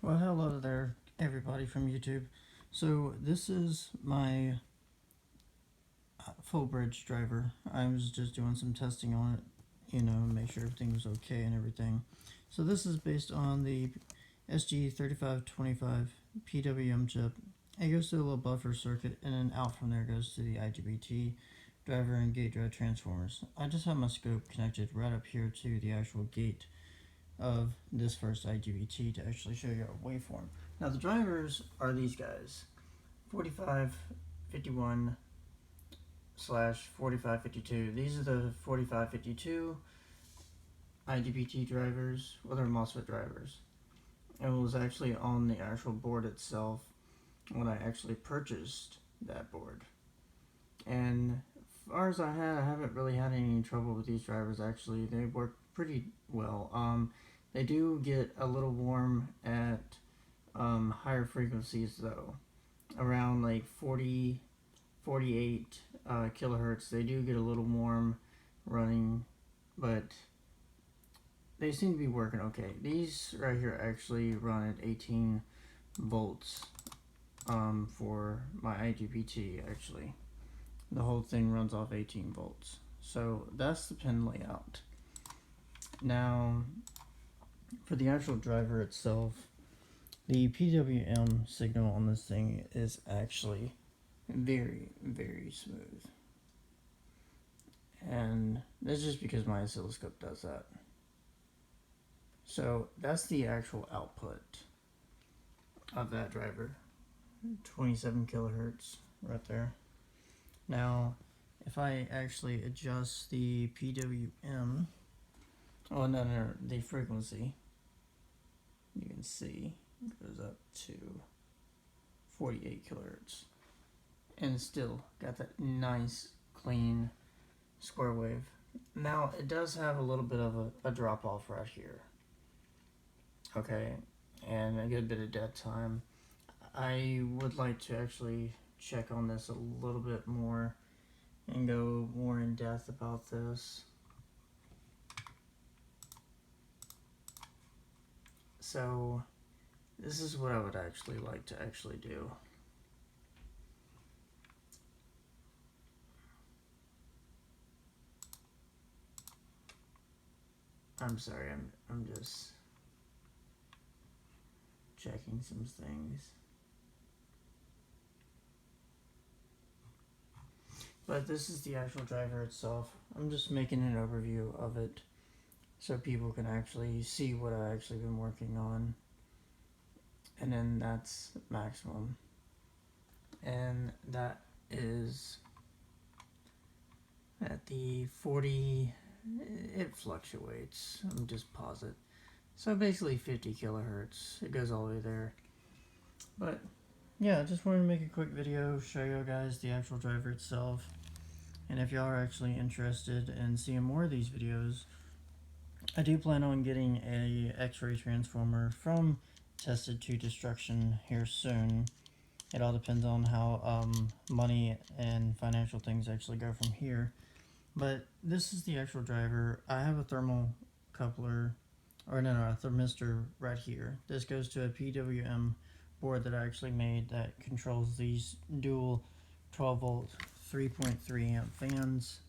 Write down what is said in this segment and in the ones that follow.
Well, hello there, everybody from YouTube. So this is my full bridge driver. I was just doing some testing on it, make sure everything was okay and everything. So this is based on the sg3525 PWM chip. It goes to a little buffer circuit, and then out from there goes to the igbt driver and gate drive transformers. I just have my scope connected right up here to the actual gate of this first igbt to actually show you a waveform. Now the drivers are these guys, 4551 slash 4552. These are the 4552 igbt drivers, well, they're MOSFET drivers. It was actually on the actual board itself when I actually purchased that board. And as far as I haven't really had any trouble with these drivers. Actually, they work pretty well. They do get a little warm at higher frequencies though, around like 40, 48 kilohertz. They do get a little warm running, but they seem to be working okay. These right here actually run at 18 volts for my igbt. Actually, the whole thing runs off 18 volts. So that's the pin layout. Now, for the actual driver itself, the PWM signal on this thing is actually very, very smooth. And that's just because my oscilloscope does that. So that's the actual output of that driver. 27 kilohertz right there. Now, if I actually adjust the PWM, the frequency, you can see it goes up to 48 kilohertz. And still got that nice, clean square wave. Now, it does have a little bit of a drop off right here. Okay, and a good bit of dead time. I would like to actually check on this a little bit more and go more in depth about this. So this is what I would actually like to actually do. I'm sorry, I'm just checking some things. But this is the actual driver itself. I'm just making an overview of it so people can actually see what I've actually been working on. And then that's maximum. And that is at the 40, it fluctuates. I'm just pause it. So basically 50 kilohertz. It goes all the way there. But yeah, I just wanted to make a quick video, show you guys the actual driver itself. And if y'all are actually interested in seeing more of these videos, I do plan on getting a X-ray transformer from tested to destruction here soon. It all depends on how money and financial things actually go from here. But this is the actual driver. I have a thermal coupler, or no, a thermistor right here. This goes to a PWM board that I actually made that controls these dual 12 volt 3.3 amp fans,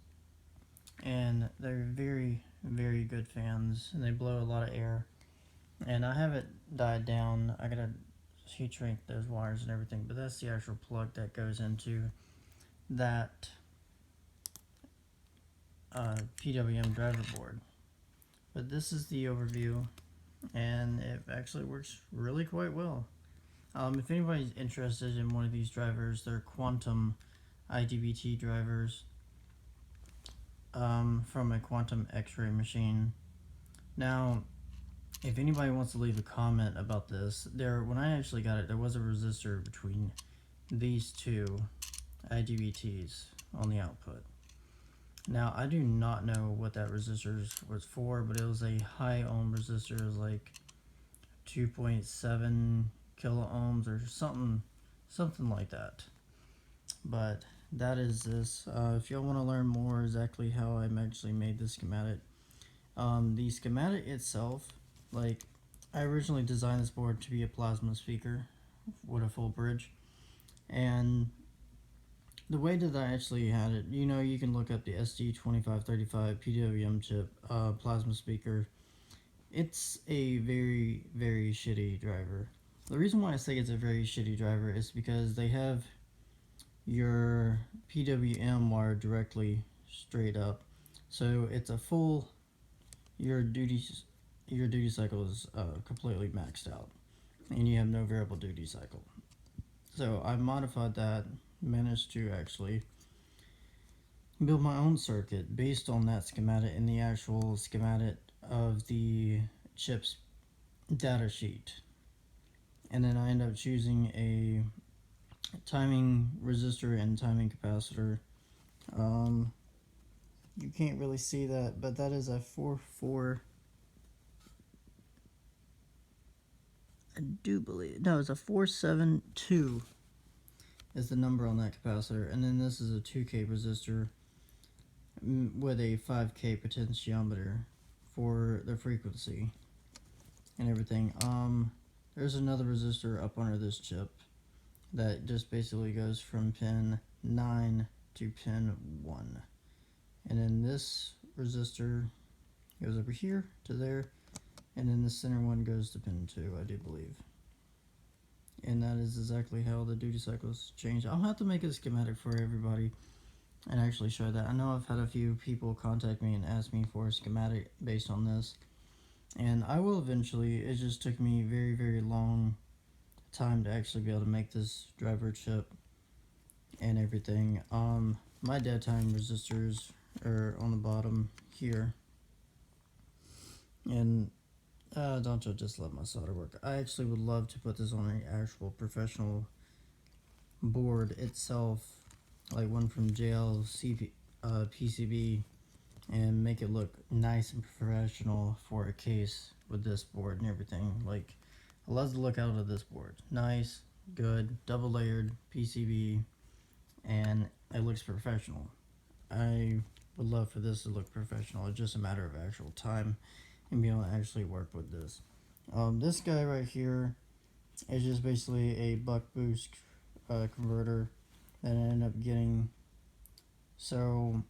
and they're very, very good fans, and they blow a lot of air. And I have it died down. I gotta heat shrink those wires and everything, but that's the actual plug that goes into that PWM driver board. But this is the overview, and it actually works really quite well. If anybody's interested in one of these drivers, they're quantum igbt drivers from a quantum X-ray machine. Now, if anybody wants to leave a comment about this, when I actually got it, there was a resistor between these two IGBTs on the output. Now, I do not know what that resistor was for, but it was a high ohm resistor. It was like 2.7 kilo ohms or something like that. But that is this. If y'all want to learn more exactly how I actually made this schematic, the schematic itself, like, I originally designed this board to be a plasma speaker with a full bridge, and the way that I actually had it, you can look up the sg3525 PWM chip plasma speaker. It's a very, very shitty driver. The reason why I say it's a very shitty driver is because they have your PWM wired directly straight up, so it's a full, your duty cycle is completely maxed out, and you have no variable duty cycle. So I modified that, managed to actually build my own circuit based on that schematic and the actual schematic of the chip's data sheet. And then I end up choosing a timing resistor and timing capacitor. You can't really see that, but that is a 4-4. I do believe, no, it's a 472 is the number on that capacitor. And then this is a 2K resistor with a 5K potentiometer for the frequency and everything. There's another resistor up under this chip that just basically goes from pin 9 to pin 1. And then this resistor goes over here to there, and then the center one goes to pin 2, I do believe. And that is exactly how the duty cycles change. I'll have to make a schematic for everybody and actually show that. I know I've had a few people contact me and ask me for a schematic based on this, and I will eventually. It just took me very, very long time to actually be able to make this driver chip and everything. My dead time resistors are on the bottom here, and don't you just love my solder work. I actually would love to put this on an actual professional board itself, like one from JLCP PCB, and make it look nice and professional for a case with this board and everything. Like, I love the look out of this board. Nice, good, double layered PCB, and it looks professional. I would love for this to look professional. It's just a matter of actual time and be able to actually work with this. This guy right here is just basically a buck boost converter that I ended up getting. So,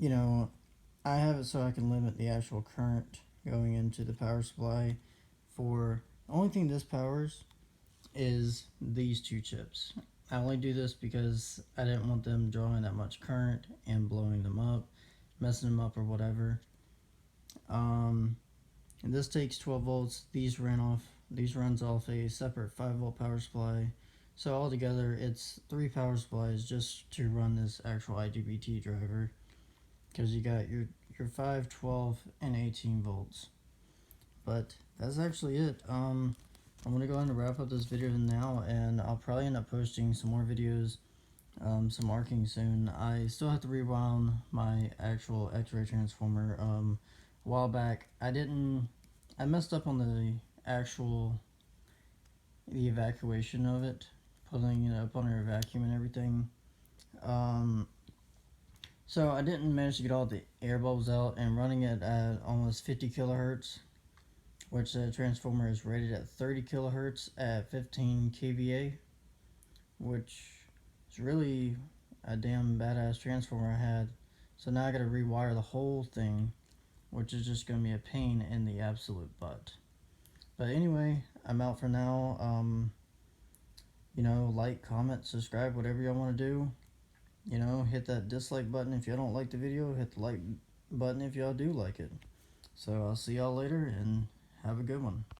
I have it so I can limit the actual current going into the power supply. For the only thing this powers is these two chips. I only do this because I didn't want them drawing that much current and blowing them up, messing them up or whatever. And this takes 12 volts. These runs off a separate 5-volt power supply. So altogether, it's 3 power supplies just to run this actual igbt driver, because you got your 5, 12, and 18 volts. But that's actually it. I'm going to go ahead and wrap up this video now, and I'll probably end up posting some more videos, some arcing soon. I still have to rewound my actual X-ray transformer. A while back, I messed up on the evacuation of it, putting it up under a vacuum and everything. So I didn't manage to get all the air bubbles out, and running it at almost 50 kilohertz, which the transformer is rated at 30 kilohertz at 15 kVA, which is really a damn badass transformer I had. So now I gotta rewire the whole thing, which is just gonna be a pain in the absolute butt. But anyway, I'm out for now. Like, comment, subscribe, whatever y'all want to do. Hit that dislike button if y'all don't like the video. Hit the like button if y'all do like it. So I'll see y'all later, and have a good one.